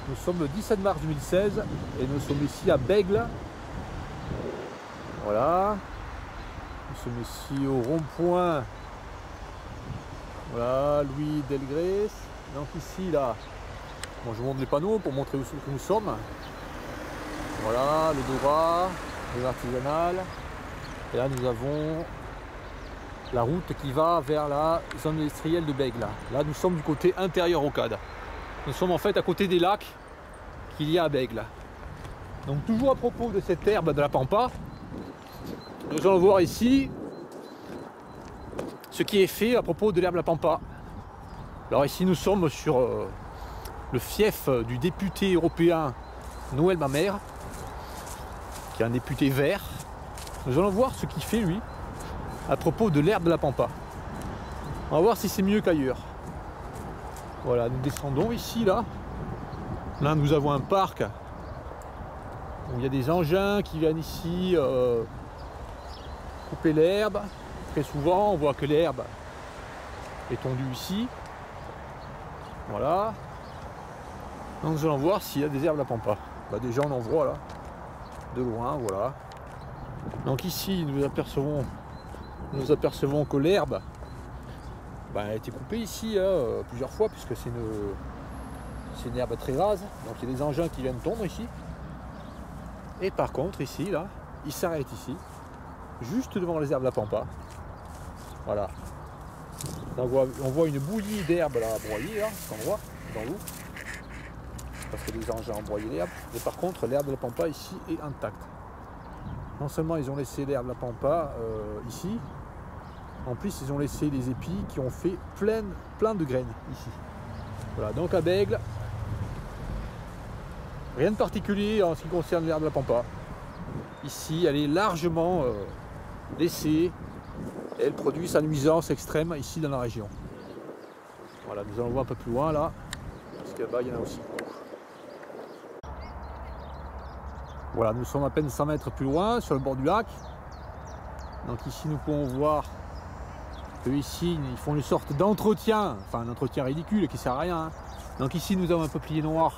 Nous sommes le 17 mars 2016 et nous sommes ici à Bègles. Voilà. Nous sommes ici au rond-point. Voilà, Louis Delgrès. Donc ici, là, bon, je vous montre les panneaux pour montrer où nous sommes. Voilà, le Dora, l'artisanal. Et là, nous avons la route qui va vers la zone industrielle de Bègles. Là, nous sommes du côté intérieur rocade. Nous sommes en fait à côté des lacs qu'il y a à Bègles. Donc toujours à propos de cette herbe de la pampa, nous allons voir ici ce qui est fait à propos de l'herbe de la pampa. Alors ici nous sommes sur le fief du député européen Noël Mamère, qui est un député vert. Nous allons voir ce qu'il fait lui à propos de l'herbe de la pampa. On va voir si c'est mieux qu'ailleurs. Voilà, nous descendons ici, là. Là, nous avons un parc où il y a des engins qui viennent ici couper l'herbe. Très souvent, on voit que l'herbe est tondue ici. Voilà. Donc, nous allons voir s'il y a des herbes de la pampa. Bah, déjà, on en voit là, de loin, voilà. Donc ici, nous apercevons que l'herbe elle a été coupée ici plusieurs fois, puisque c'est une herbe très rase. Donc il y a des engins qui viennent tondre ici. Et par contre ici, là, ils s'arrêtent ici, juste devant les herbes de la pampa. Voilà. On voit une bouillie d'herbe là à broyer, là, cet endroit, dans l'eau. Parce que les engins ont broyé l'herbe. Et par contre, l'herbe de la pampa ici est intacte. Non seulement ils ont laissé l'herbe de la pampa ici, en plus ils ont laissé les épis qui ont fait plein de graines ici. Voilà, donc à Bègles, rien de particulier en ce qui concerne l'herbe de la pampa. Ici, elle est largement laissée et elle produit sa nuisance extrême ici dans la région. Voilà, nous allons voir un peu plus loin là, parce que là-bas il y en a aussi. Voilà, nous sommes à peine 100 mètres plus loin, sur le bord du lac. Donc ici, nous pouvons voir que ici, ils font une sorte d'entretien, enfin un entretien ridicule qui sert à rien. Donc ici, nous avons un peuplier noir.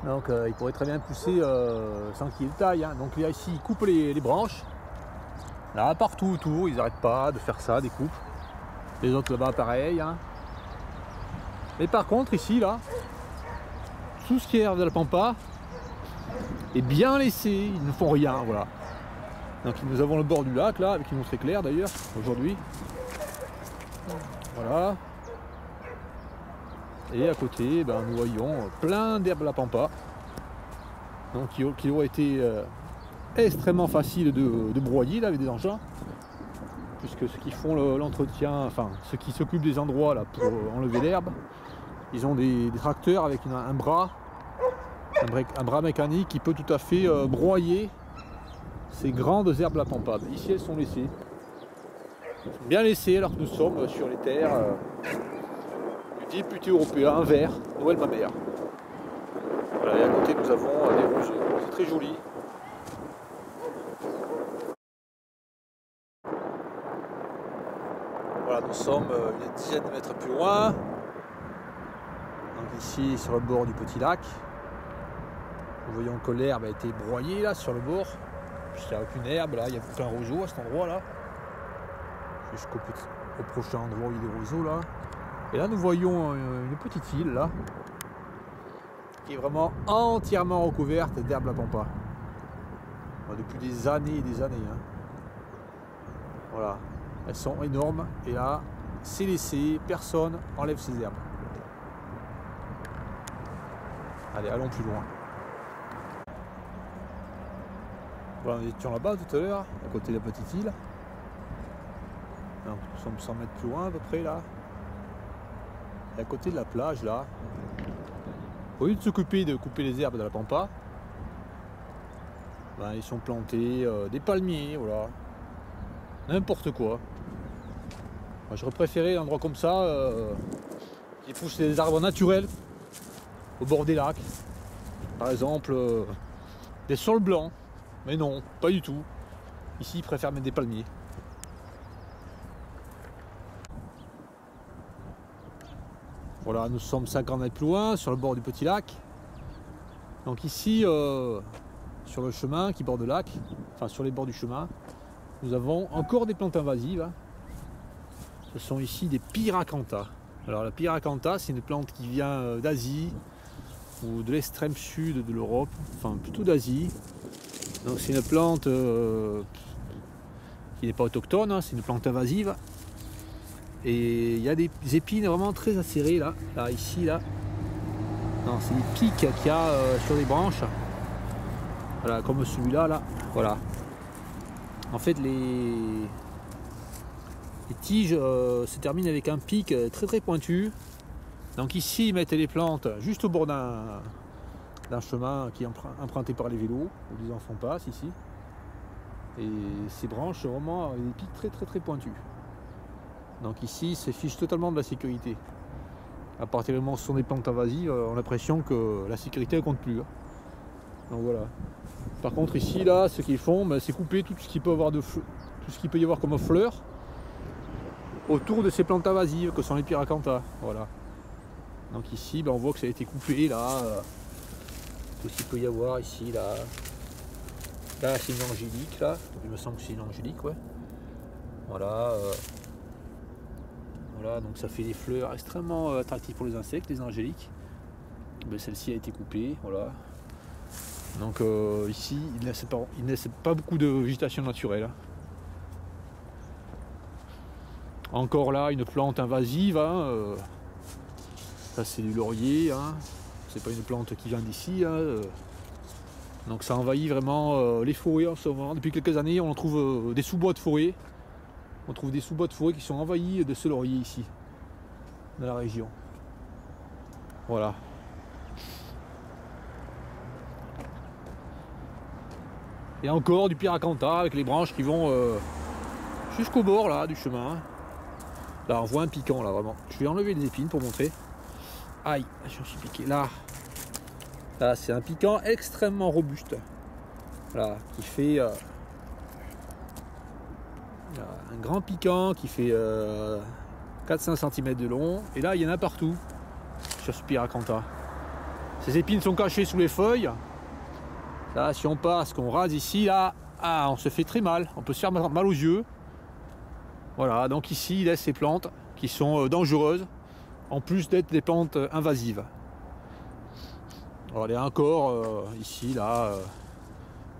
Donc il pourrait très bien pousser sans qu'il y ait de taille. Donc là, ici, ils coupent les branches. Là, partout autour, ils n'arrêtent pas de faire ça, des coupes. Les autres là-bas, pareil. Mais par contre, ici, là, tout ce qui est herbe de la pampa est bien laissé, ils ne font rien, voilà. Donc nous avons le bord du lac là, avec une eau très claire d'ailleurs, aujourd'hui. Voilà. Et à côté, nous voyons plein d'herbes de la pampa. Donc qui ont été extrêmement faciles de broyer là avec des engins. Puisque ceux qui font l'entretien, enfin ceux qui s'occupent des endroits là pour enlever l'herbe, ils ont des tracteurs avec un bras mécanique qui peut tout à fait broyer ces grandes herbes de la pampa. Ici elles sont laissées, bien laissées, alors que nous sommes sur les terres du député européen vert Noël Mamère. Voilà, et à côté nous avons des roseaux, c'est très joli. Voilà, nous sommes une dizaine de mètres plus loin, donc ici sur le bord du petit lac. Nous voyons que l'herbe a été broyée là sur le bord. Il n'y a aucune herbe là, il n'y a aucun roseau à cet endroit là. Jusqu'au prochain endroit où il y a des roseaux là. Et là nous voyons une petite île là, qui est vraiment entièrement recouverte d'herbe la pampa. Depuis des années et des années. Voilà. Elles sont énormes et là c'est laissé, personne enlève ces herbes. Allez, allons plus loin. Voilà, nous étions là-bas tout à l'heure, à côté de la petite île. Donc, nous sommes 100 mètres plus loin à peu près là. Et à côté de la plage là, au lieu de s'occuper de couper les herbes de la pampa, ils sont plantés des palmiers, voilà. N'importe quoi. Moi, j'aurais préféré un endroit comme ça qui pousse des arbres naturels au bord des lacs. Par exemple, des saules blancs. Mais non, pas du tout. Ici, ils préfèrent mettre des palmiers. Voilà, nous sommes 50 mètres plus loin, sur le bord du petit lac. Donc ici, sur le chemin qui borde le lac, enfin sur les bords du chemin, nous avons encore des plantes invasives. Hein. Ce sont ici des Pyracantha. Alors la Pyracantha, c'est une plante qui vient d'Asie ou de l'extrême sud de l'Europe, enfin plutôt d'Asie. Donc c'est une plante qui n'est pas autochtone, hein, c'est une plante invasive. Et il y a des épines vraiment très acérées là, ici, là. Non, c'est des pics qu'il y a sur les branches. Voilà, comme celui-là, là. Voilà. En fait, les tiges se terminent avec un pic très très pointu. Donc ici, ils mettent les plantes juste au bord d'un chemin qui est emprunté par les vélos, où les enfants passent ici. Et ces branches, vraiment, des pics très très très pointus. Donc ici, se fiche totalement de la sécurité. À partir du moment où ce sont des plantes invasives, on a l'impression que la sécurité ne compte plus. Hein. Donc voilà. Par contre ici, là, ce qu'ils font, c'est couper tout ce qu'il peut avoir tout ce qu'il peut y avoir comme fleurs autour de ces plantes invasives que sont les Pyracantha. Voilà. Donc ici, on voit que ça a été coupé là. Tout ce qu'il peut y avoir ici, là. Là, c'est une angélique, là. Il me semble que c'est une angélique, ouais. Voilà. Voilà, donc ça fait des fleurs extrêmement attractives pour les insectes, les angéliques. Celle-ci a été coupée, voilà. Donc ici, il ne laisse pas beaucoup de végétation naturelle. Hein. Encore là, une plante invasive. Hein, ça, c'est du laurier. Hein. C'est pas une plante qui vient d'ici. Hein, donc ça envahit vraiment les forêts en ce moment. Depuis quelques années, on trouve des sous-bois de forêt. On trouve des sous-bois de forêt qui sont envahis de ce laurier ici, dans la région. Voilà. Et encore du Pyracantha avec les branches qui vont jusqu'au bord là du chemin. Là on voit un piquant là vraiment. Je vais enlever les épines pour montrer. Aïe, je me suis piqué là. Là c'est un piquant extrêmement robuste. Voilà, qui fait un grand piquant qui fait 4-5 cm de long. Et là il y en a partout sur ce Pyracantha. Ces épines sont cachées sous les feuilles. Là, si on passe, qu'on rase ici, là, on se fait très mal. On peut se faire mal aux yeux. Voilà, donc ici, il laisse ces plantes qui sont dangereuses, en plus d'être des plantes invasives. Alors, il y a encore ici, là,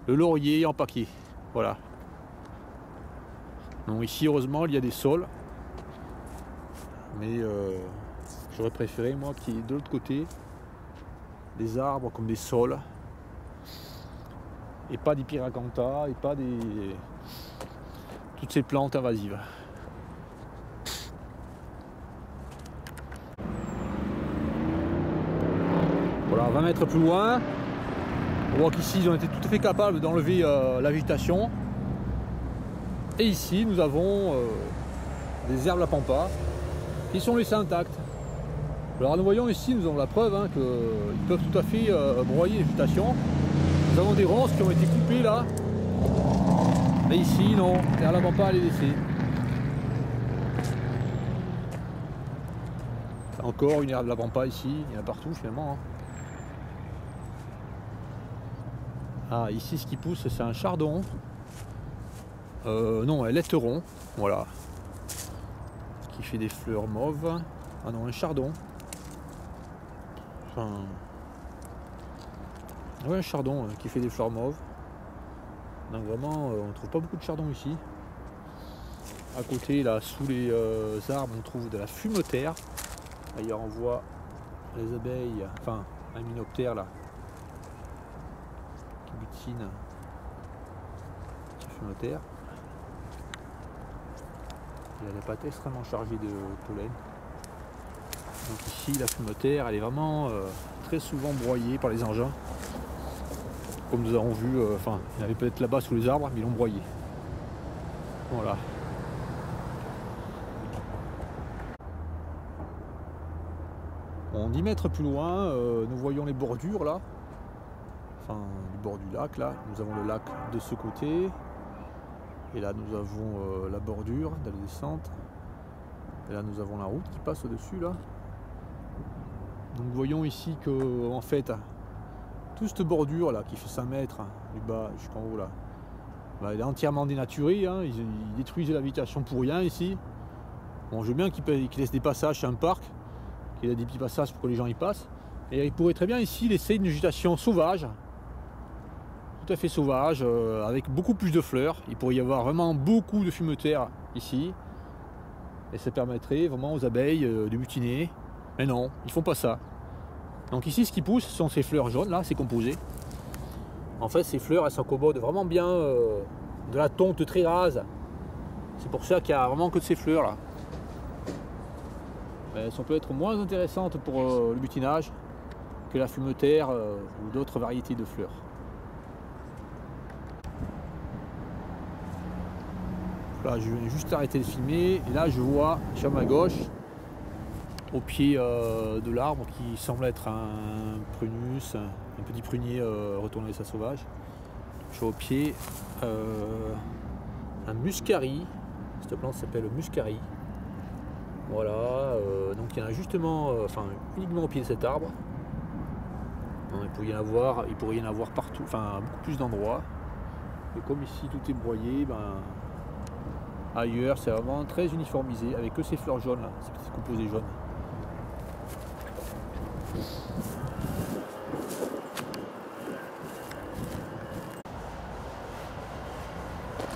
le laurier en paquet. Voilà. Donc ici, heureusement, il y a des saules. Mais j'aurais préféré, moi, qu'il y ait de l'autre côté des arbres comme des saules. Et pas des Pyracantha, et pas toutes ces plantes invasives. Voilà, 20 mètres plus loin, on voit qu'ici ils ont été tout à fait capables d'enlever la végétation. Et ici nous avons des herbes la pampa qui sont laissées intactes. Alors nous voyons ici, nous avons la preuve hein, qu'ils peuvent tout à fait broyer la végétation. Nous avons des ronces qui ont été coupées là. Mais ici, non, l'herbe la pampa, elle est laissée. Encore une herbe de la pampa ici, il y en a partout finalement. Hein. Ah, ici, ce qui pousse, c'est un chardon. Non, un laiteron, voilà. Qui fait des fleurs mauves. Ah non, un chardon. Enfin. Ouais, un chardon qui fait des fleurs mauves. Donc vraiment, on ne trouve pas beaucoup de chardon ici. À côté, là, sous les arbres, on trouve de la fumetaire. D'ailleurs, on voit les abeilles, enfin, un hyménoptère là, qui butine la fumetaire. Il a des pattes extrêmement chargées de pollen. Donc ici, la fumetaire, elle est vraiment très souvent broyée par les engins. Comme nous avons vu, enfin, il y en avait peut-être là-bas sous les arbres, mais ils l'ont broyé. Voilà. Bon, 10 mètres plus loin, nous voyons les bordures là. Enfin, du bord du lac là. Nous avons le lac de ce côté. Et là, nous avons la bordure de la descente. Et là, nous avons la route qui passe au-dessus là. Donc voyons ici que en fait toute cette bordure là qui fait 5 mètres du bas jusqu'en haut là, bah, elle est entièrement dénaturée, hein. Ils détruisent la végétation pour rien ici. Bon, je veux bien qu'ils laissent des passages, c'est un parc, qu'il y a des petits passages pour que les gens y passent. Et ils pourraient très bien ici laisser une végétation sauvage, tout à fait sauvage, avec beaucoup plus de fleurs. Il pourrait y avoir vraiment beaucoup de fumeterre ici. Et ça permettrait vraiment aux abeilles de butiner. Mais non, ils font pas ça. Donc ici, ce qui pousse, ce sont ces fleurs jaunes, là, c'est composé. En fait, ces fleurs, elles s'accommodent vraiment bien de la tonte très rase. C'est pour ça qu'il n'y a vraiment que de ces fleurs, là. Elles sont peut-être moins intéressantes pour le butinage que la fumeterre ou d'autres variétés de fleurs. Là, je viens juste arrêter de filmer et là je vois sur ma gauche, au pied de l'arbre qui semble être un prunus, un petit prunier retourné à sa sauvage. Je vois au pied un muscari. Cette plante s'appelle muscari. Voilà, donc il y en a justement, uniquement au pied de cet arbre. Il pourrait y en avoir partout, enfin beaucoup plus d'endroits. Et comme ici tout est broyé, ailleurs c'est vraiment très uniformisé avec que ces fleurs jaunes là, ces petits composés jaunes.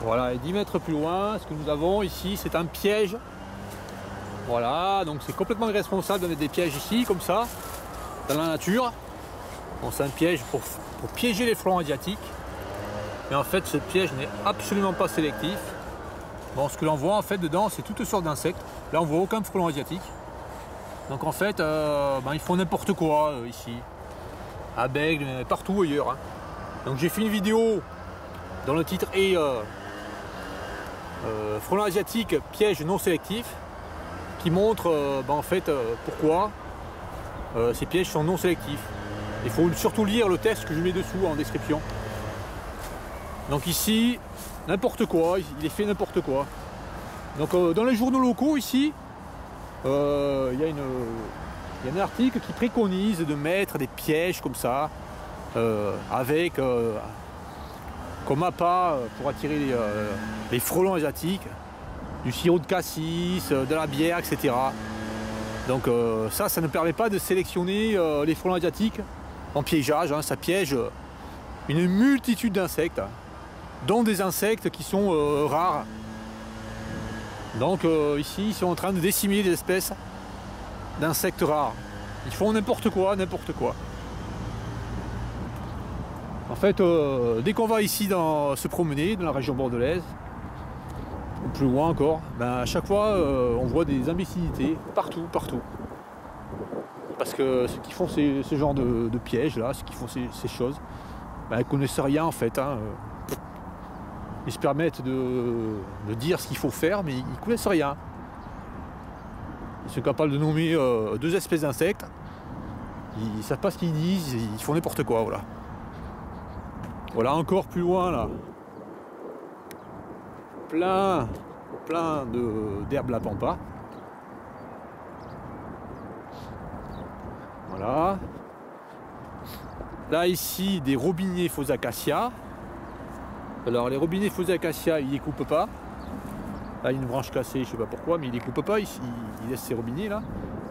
Voilà, et 10 mètres plus loin, ce que nous avons ici, c'est un piège. Voilà, donc c'est complètement irresponsable de mettre des pièges ici, comme ça, dans la nature. Bon, c'est un piège pour piéger les frelons asiatiques. Mais en fait, ce piège n'est absolument pas sélectif. Bon, ce que l'on voit en fait dedans, c'est toutes sortes d'insectes. Là, on voit aucun frelon asiatique. Donc en fait, ils font n'importe quoi ici. À Bègle, mais partout ailleurs. Hein. Donc j'ai fait une vidéo dont le titre est frelon asiatique, piège non sélectif, qui montre pourquoi ces pièges sont non sélectifs. Il faut surtout lire le texte que je mets dessous en description. Donc ici, n'importe quoi, il est fait n'importe quoi. Donc dans les journaux locaux ici, il y a un article qui préconise de mettre des pièges comme ça, avec comme appât pour attirer les frelons asiatiques, du sirop de cassis, de la bière, etc. Donc ça ne permet pas de sélectionner les frelons asiatiques en piégeage, hein. Ça piège une multitude d'insectes, dont des insectes qui sont rares. Donc ici, ils sont en train de décimer des espèces d'insectes rares. Ils font n'importe quoi, n'importe quoi. En fait, dès qu'on va ici se promener dans la région bordelaise, ou plus loin encore, à chaque fois, on voit des imbécilités partout, partout. Parce que ceux qui font ce genre de pièges là, ceux qui font ces choses, ils ne connaissent rien en fait. Hein. Ils se permettent de dire ce qu'il faut faire, mais ils ne connaissent rien. Ils sont capables de nommer 2 espèces d'insectes. Ils ne savent pas ce qu'ils disent, ils font n'importe quoi. Voilà. Voilà, encore plus loin là. Plein d'herbes la pampa. Voilà. Là ici des robinets faux acacias. Alors les robinets faux acacias, ils les coupent pas. Là il y a une branche cassée, je sais pas pourquoi, mais ils les coupent pas, ils laissent ces robinets là.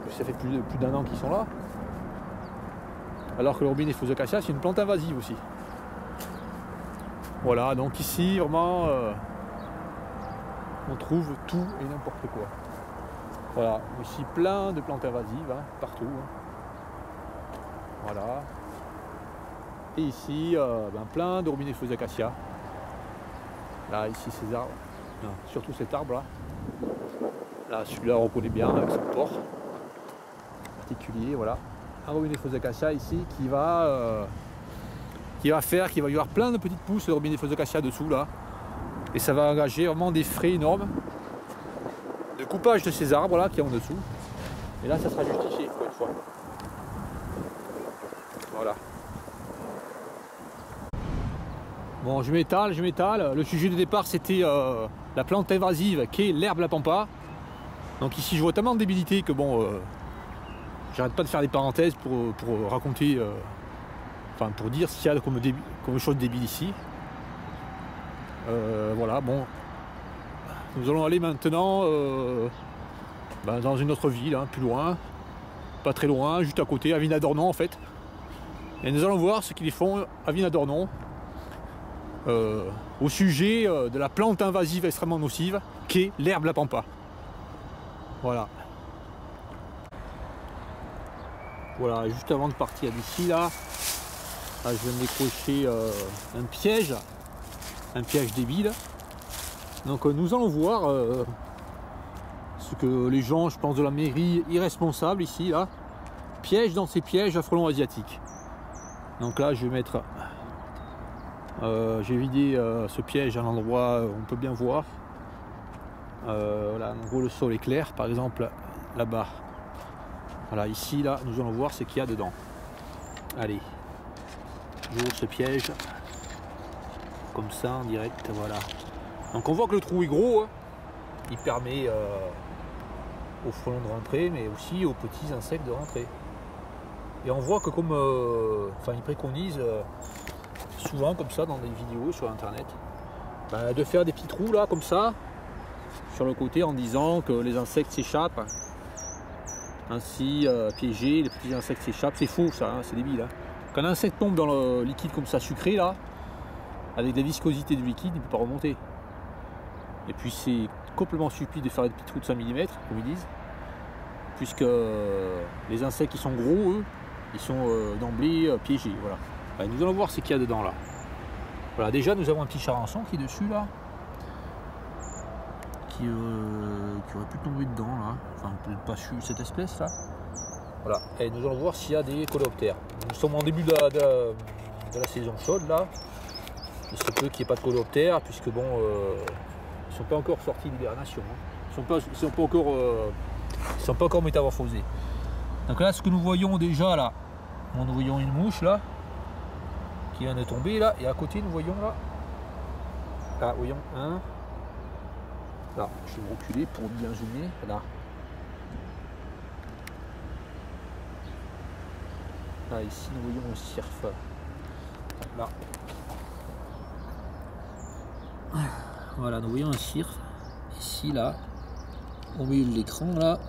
Ça fait plus d'1 an qu'ils sont là. Alors que le robinet faux acacias, c'est une plante invasive aussi. Voilà, donc ici vraiment on trouve tout et n'importe quoi. Voilà, ici plein de plantes invasives, hein, partout. Hein. Voilà. Et ici, plein de robinets faux acacias. Là, ici, ces arbres. Non, surtout cet arbre là. Là, celui-là, on reconnaît bien avec son port particulier. Voilà. Un robinet faux acacias ici qui va y avoir plein de petites pousses de robinet faux acacias dessous là. Et ça va engager vraiment des frais énormes de coupage de ces arbres là qui est en dessous. Et là, ça sera justifié encore une fois. Voilà. Bon, je m'étale. Le sujet de départ, c'était la plante invasive qui est l'herbe la pampa. Donc ici, je vois tellement de débilité que bon, j'arrête pas de faire des parenthèses pour raconter, enfin pour dire ce qu'il y a comme chose débile ici. Voilà, bon. Nous allons aller maintenant dans une autre ville, hein, plus loin, pas très loin, juste à côté, à Vinadornon en fait. Et nous allons voir ce qu'ils font à Vinadornon au sujet de la plante invasive extrêmement nocive qu'est l'herbe la pampa. Voilà. Voilà, juste avant de partir d'ici là, je viens de décrocher un piège débile. Donc nous allons voir ce que les gens, je pense, de la mairie irresponsables ici là, piègent dans ces pièges à frelons asiatiques. Donc là je vais mettre, j'ai vidé ce piège à l'endroit où on peut bien voir. Là en gros le sol est clair, par exemple là-bas. Voilà, ici là nous allons voir ce qu'il y a dedans. Allez, j'ouvre ce piège comme ça en direct, voilà. Donc on voit que le trou est gros, hein. Il permet aux frelons de rentrer, mais aussi aux petits insectes de rentrer. Et on voit que comme, enfin ils préconisent souvent comme ça dans des vidéos sur internet, de faire des petits trous là comme ça sur le côté en disant que les insectes s'échappent. Ainsi piégés, les petits insectes s'échappent. C'est faux ça, hein, c'est débile. Hein. Quand un insecte tombe dans le liquide comme ça sucré là, avec la viscosité du liquide, il ne peut pas remonter. Et puis c'est complètement stupide de faire des petits trous de 5 mm, comme ils disent, puisque les insectes qui sont gros, eux, ils sont d'emblée piégés. Voilà. Allez, nous allons voir ce qu'il y a dedans là. Voilà, déjà nous avons un petit charançon qui est dessus là, qui aurait pu tomber dedans là, enfin peut-être pas cette espèce là. Voilà, et nous allons voir s'il y a des coléoptères. Nous sommes en début de la saison chaude là. Il se peut qu'il n'y ait pas de coléoptères, puisque bon, ils ne sont pas encore sortis d'hibernation. Hein. Ils sont pas encore métamorphosés. Donc là, ce que nous voyons déjà là, nous voyons une mouche là, qui vient de tomber là, et à côté nous voyons là, voyons un. Là, je vais me reculer pour bien zoomer. Là. Là, ici nous voyons le cirfe. Là. Voilà, nous voyons un cirque ici là, au milieu de l'écran là.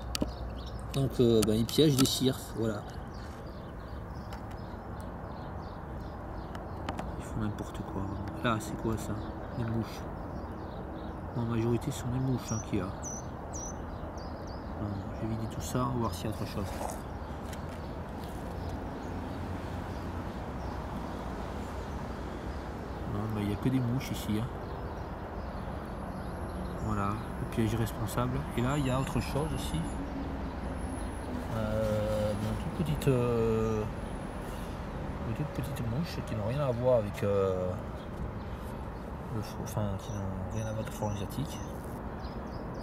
Donc il piège des cirques, voilà. Ils font n'importe quoi. Là, c'est quoi ça? Des mouches. En majorité, ce sont des mouches hein, qu'il y a. Je vais vider tout ça, on va voir s'il y a autre chose. Non, il n'y a que des mouches ici. Hein. Voilà, le piège responsable. Et là, il y a autre chose aussi. Une toute petite mouche qui n'ont rien à voir avec qui n'ont rien à voir avec le frelon asiatique.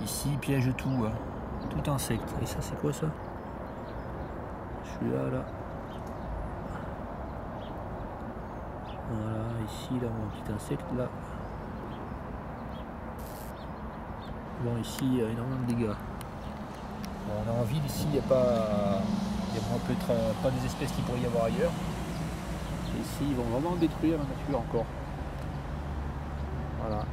Ici, il piège tout, hein, tout insecte. Et ça, c'est quoi ça? Celui-là, là. Voilà, ici, là, un petit insecte, là. Bon, ici, il y a énormément de dégâts. Bon, on est en ville, ici, il n'y a pas... peut-être pas des espèces qu'il pourrait y avoir ailleurs. Et ici, ils vont vraiment détruire la nature encore. Voilà.